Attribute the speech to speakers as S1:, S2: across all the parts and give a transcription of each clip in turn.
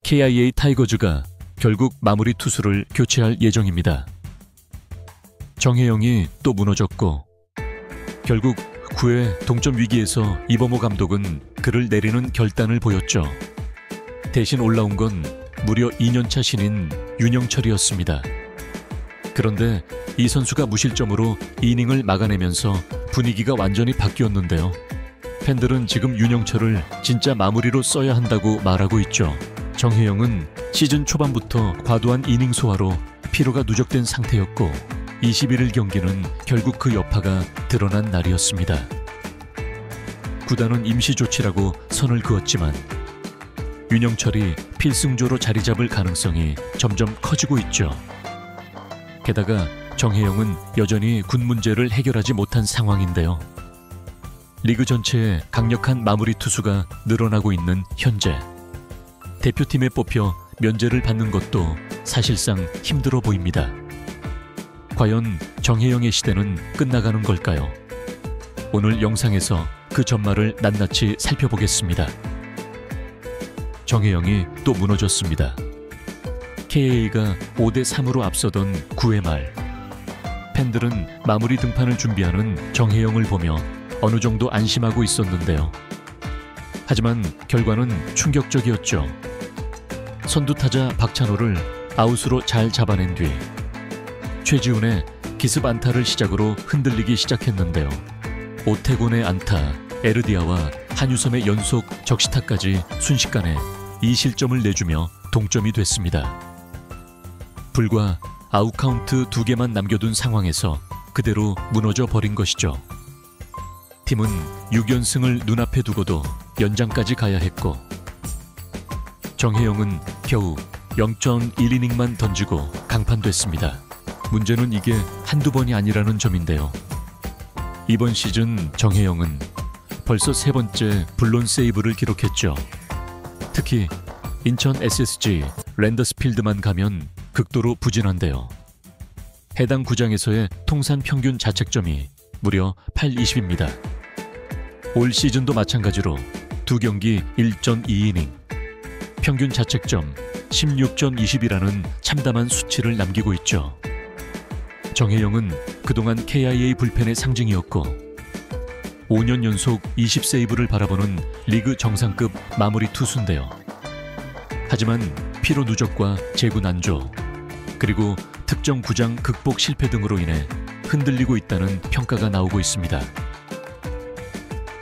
S1: KIA 타이거즈가 결국 마무리 투수를 교체할 예정입니다. 정혜영이 또 무너졌고 결국 9회 동점 위기에서 이범호 감독은 그를 내리는 결단을 보였죠. 대신 올라온 건 무려 2년차 신인 윤영철이었습니다. 그런데 이 선수가 무실점으로 이닝을 막아내면서 분위기가 완전히 바뀌었는데요. 팬들은 지금 윤영철을 진짜 마무리로 써야 한다고 말하고 있죠. 정혜영은 시즌 초반부터 과도한 이닝 소화로 피로가 누적된 상태였고 21일 경기는 결국 그 여파가 드러난 날이었습니다. 구단은 임시 조치라고 선을 그었지만 윤영철이 필승조로 자리 잡을 가능성이 점점 커지고 있죠. 게다가 정혜영은 여전히 군 문제를 해결하지 못한 상황인데요. 리그 전체에 강력한 마무리 투수가 늘어나고 있는 현재 대표팀에 뽑혀 면제를 받는 것도 사실상 힘들어 보입니다. 과연 정혜영의 시대는 끝나가는 걸까요? 오늘 영상에서 그 전말을 낱낱이 살펴보겠습니다. 정혜영이 또 무너졌습니다. KA가 5대3으로 앞서던 9회 말 팬들은 마무리 등판을 준비하는 정혜영을 보며 어느 정도 안심하고 있었는데요. 하지만 결과는 충격적이었죠. 선두타자 박찬호를 아웃으로 잘 잡아낸 뒤 최지훈의 기습 안타를 시작으로 흔들리기 시작했는데요. 오태곤의 안타, 에르디아와 한유섬의 연속 적시타까지 순식간에 2실점을 내주며 동점이 됐습니다. 불과 아웃카운트 2개만 남겨둔 상황에서 그대로 무너져 버린 것이죠. 팀은 6연승을 눈앞에 두고도 연장까지 가야 했고 정혜영은 겨우 0.1이닝만 던지고 강판됐습니다. 문제는 이게 한두 번이 아니라는 점인데요. 이번 시즌 정혜영은 벌써 3번째 불론 세이브를 기록했죠. 특히 인천 SSG 랜더스필드만 가면 극도로 부진한데요. 해당 구장에서의 통산 평균 자책점이 무려 820입니다. 올 시즌도 마찬가지로 2경기 1.2이닝, 평균 자책점 16.20이라는 참담한 수치를 남기고 있죠. 정혜영은 그동안 KIA 불펜의 상징이었고 5년 연속 20세이브를 바라보는 리그 정상급 마무리 투수인데요. 하지만 피로 누적과 제구 난조, 그리고 특정 구장 극복 실패 등으로 인해 흔들리고 있다는 평가가 나오고 있습니다.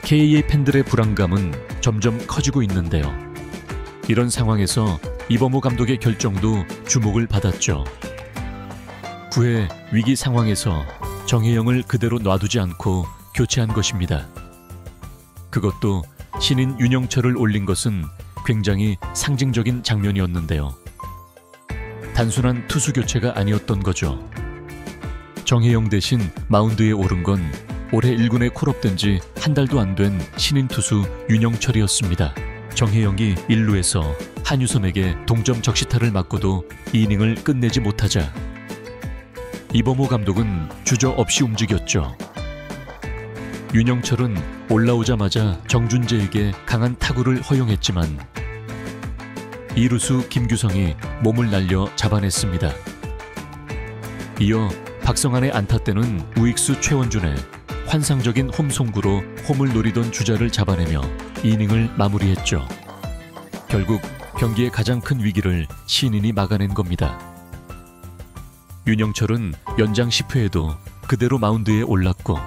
S1: KA 팬들의 불안감은 점점 커지고 있는데요. 이런 상황에서 이범호 감독의 결정도 주목을 받았죠. 9회 위기 상황에서 정혜영을 그대로 놔두지 않고 교체한 것입니다. 그것도 신인 윤영철을 올린 것은 굉장히 상징적인 장면이었는데요. 단순한 투수 교체가 아니었던 거죠. 정혜영 대신 마운드에 오른 건 올해 1군에 콜업된 지 한 달도 안 된 신인 투수 윤영철이었습니다. 정혜영이 1루에서 한유섬에게 동점 적시타를 맞고도 이닝을 끝내지 못하자 이범호 감독은 주저없이 움직였죠. 윤영철은 올라오자마자 정준재에게 강한 타구를 허용했지만 2루수 김규성이 몸을 날려 잡아냈습니다. 이어 박성환의 안타 때는 우익수 최원준의 환상적인 홈송구로 홈을 노리던 주자를 잡아내며 이닝을 마무리했죠. 결국 경기의 가장 큰 위기를 신인이 막아낸 겁니다. 윤영철은 연장 10회에도 그대로 마운드에 올랐고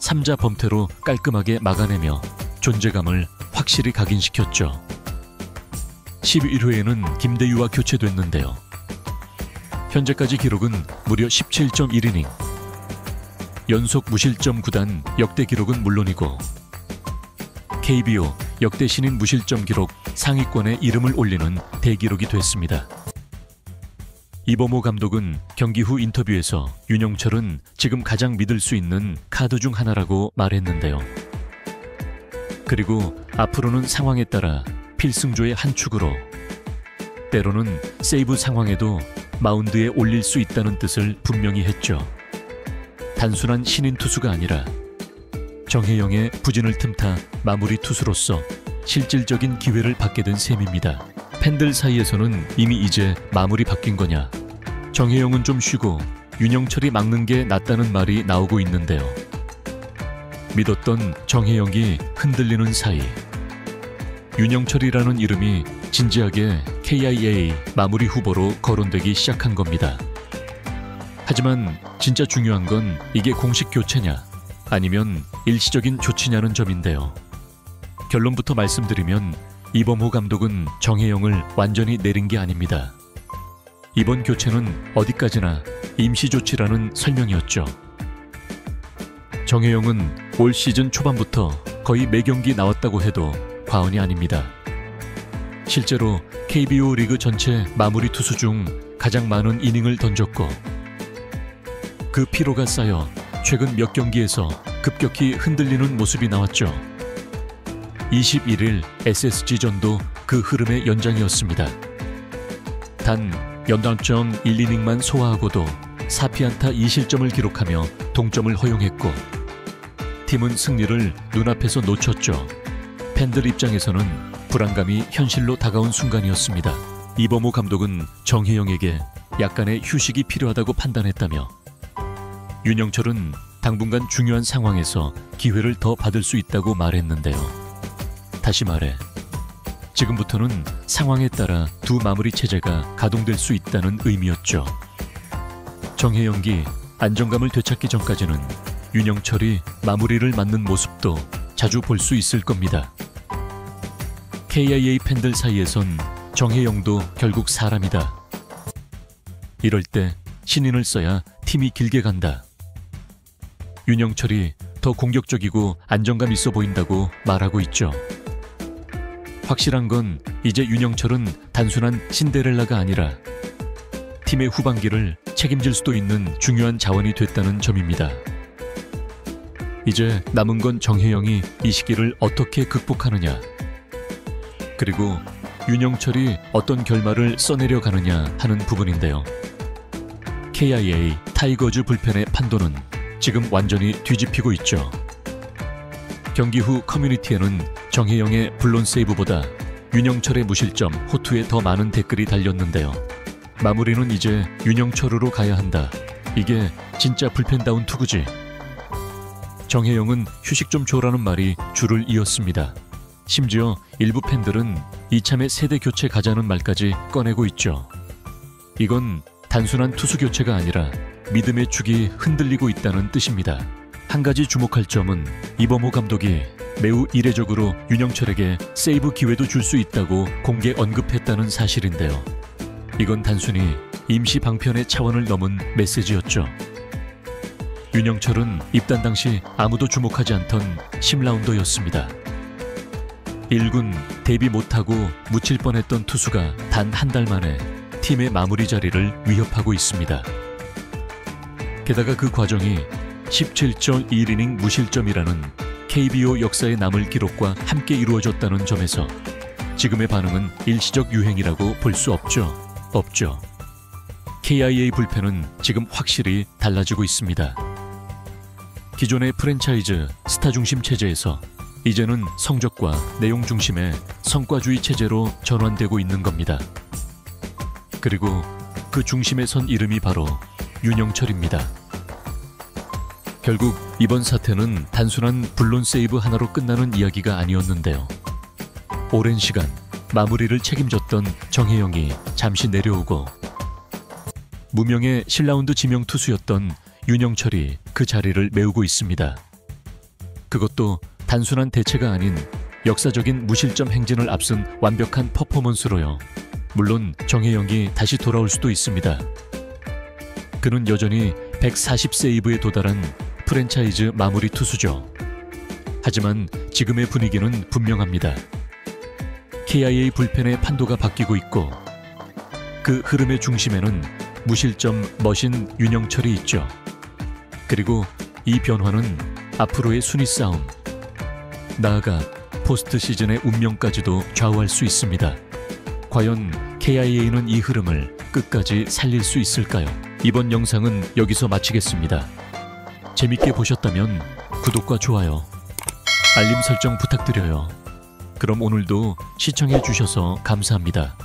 S1: 3자 범퇴로 깔끔하게 막아내며 존재감을 확실히 각인시켰죠. 11회에는 김대유와 교체됐는데요. 현재까지 기록은 무려 17.1이닝. 연속 무실점 구단 역대 기록은 물론이고 KBO 역대 신인 무실점 기록 상위권에 이름을 올리는 대기록이 됐습니다. 이범호 감독은 경기 후 인터뷰에서 윤영철은 지금 가장 믿을 수 있는 카드 중 하나라고 말했는데요. 그리고 앞으로는 상황에 따라 필승조의 한 축으로 때로는 세이브 상황에도 마운드에 올릴 수 있다는 뜻을 분명히 했죠. 단순한 신인 투수가 아니라 정혜영의 부진을 틈타 마무리 투수로서 실질적인 기회를 받게 된 셈입니다. 팬들 사이에서는 이미 이제 마무리 바뀐 거냐, 정혜영은 좀 쉬고 윤영철이 막는 게 낫다는 말이 나오고 있는데요. 믿었던 정혜영이 흔들리는 사이, 윤영철이라는 이름이 진지하게 KIA 마무리 후보로 거론되기 시작한 겁니다. 하지만 진짜 중요한 건 이게 공식 교체냐 아니면 일시적인 조치냐는 점인데요. 결론부터 말씀드리면 이범호 감독은 정혜영을 완전히 내린 게 아닙니다. 이번 교체는 어디까지나 임시조치라는 설명이었죠. 정혜영은 올 시즌 초반부터 거의 매 경기 나왔다고 해도 과언이 아닙니다. 실제로 KBO 리그 전체 마무리 투수 중 가장 많은 이닝을 던졌고, 그 피로가 쌓여 최근 몇 경기에서 급격히 흔들리는 모습이 나왔죠. 21일 SSG전도 그 흐름의 연장이었습니다. 단 연장점 1이닝만 소화하고도 4피안타 2실점을 기록하며 동점을 허용했고, 팀은 승리를 눈앞에서 놓쳤죠. 팬들 입장에서는 불안감이 현실로 다가온 순간이었습니다. 이범호 감독은 정혜영에게 약간의 휴식이 필요하다고 판단했다며, 윤영철은 당분간 중요한 상황에서 기회를 더 받을 수 있다고 말했는데요. 다시 말해, 지금부터는 상황에 따라 두 마무리 체제가 가동될 수 있다는 의미였죠. 정혜영이 안정감을 되찾기 전까지는 윤영철이 마무리를 맡는 모습도 자주 볼 수 있을 겁니다. KIA 팬들 사이에선 정혜영도 결국 사람이다. 이럴 때 신인을 써야 팀이 길게 간다. 윤영철이 더 공격적이고 안정감 있어 보인다고 말하고 있죠. 확실한 건 이제 윤영철은 단순한 신데렐라가 아니라 팀의 후반기를 책임질 수도 있는 중요한 자원이 됐다는 점입니다. 이제 남은 건 정혜영이 이 시기를 어떻게 극복하느냐, 그리고 윤영철이 어떤 결말을 써내려 가느냐 하는 부분인데요. KIA 타이거즈 불펜의 판도는 지금 완전히 뒤집히고 있죠. 경기 후 커뮤니티에는 정혜영의 블론 세이브보다 윤영철의 무실점, 호투에 더 많은 댓글이 달렸는데요. 마무리는 이제 윤영철으로 가야 한다. 이게 진짜 불펜다운 투구지. 정혜영은 휴식 좀 줘라는 말이 줄을 이었습니다. 심지어 일부 팬들은 이참에 세대 교체 가자는 말까지 꺼내고 있죠. 이건 단순한 투수 교체가 아니라 믿음의 축이 흔들리고 있다는 뜻입니다. 한 가지 주목할 점은 이범호 감독이 매우 이례적으로 윤영철에게 세이브 기회도 줄 수 있다고 공개 언급했다는 사실인데요. 이건 단순히 임시 방편의 차원을 넘은 메시지였죠. 윤영철은 입단 당시 아무도 주목하지 않던 10라운더였습니다. 1군 데뷔 못하고 묻힐 뻔했던 투수가 단 한 달 만에 팀의 마무리 자리를 위협하고 있습니다. 게다가 그 과정이 17.1이닝 무실점이라는 KBO 역사에 남을 기록과 함께 이루어졌다는 점에서 지금의 반응은 일시적 유행이라고 볼 수 없죠. KIA 불펜은 지금 확실히 달라지고 있습니다. 기존의 프랜차이즈 스타 중심 체제에서 이제는 성적과 내용 중심의 성과주의 체제로 전환되고 있는 겁니다. 그리고 그 중심에 선 이름이 바로 윤영철입니다. 결국 이번 사태는 단순한 블론 세이브 하나로 끝나는 이야기가 아니었는데요. 오랜 시간 마무리를 책임졌던 정혜영이 잠시 내려오고, 무명의 실라운드 지명 투수였던 윤영철이 그 자리를 메우고 있습니다. 그것도 단순한 대체가 아닌 역사적인 무실점 행진을 앞선 완벽한 퍼포먼스로요. 물론 정혜영이 다시 돌아올 수도 있습니다. 그는 여전히 140세이브에 도달한 프랜차이즈 마무리 투수죠. 하지만 지금의 분위기는 분명합니다. KIA 불펜의 판도가 바뀌고 있고, 그 흐름의 중심에는 무실점 머신 윤영철이 있죠. 그리고 이 변화는 앞으로의 순위 싸움, 나아가 포스트 시즌의 운명까지도 좌우할 수 있습니다. 과연 KIA는 이 흐름을 끝까지 살릴 수 있을까요? 이번 영상은 여기서 마치겠습니다. 재밌게 보셨다면 구독과 좋아요, 알림 설정 부탁드려요. 그럼 오늘도 시청해 주셔서 감사합니다.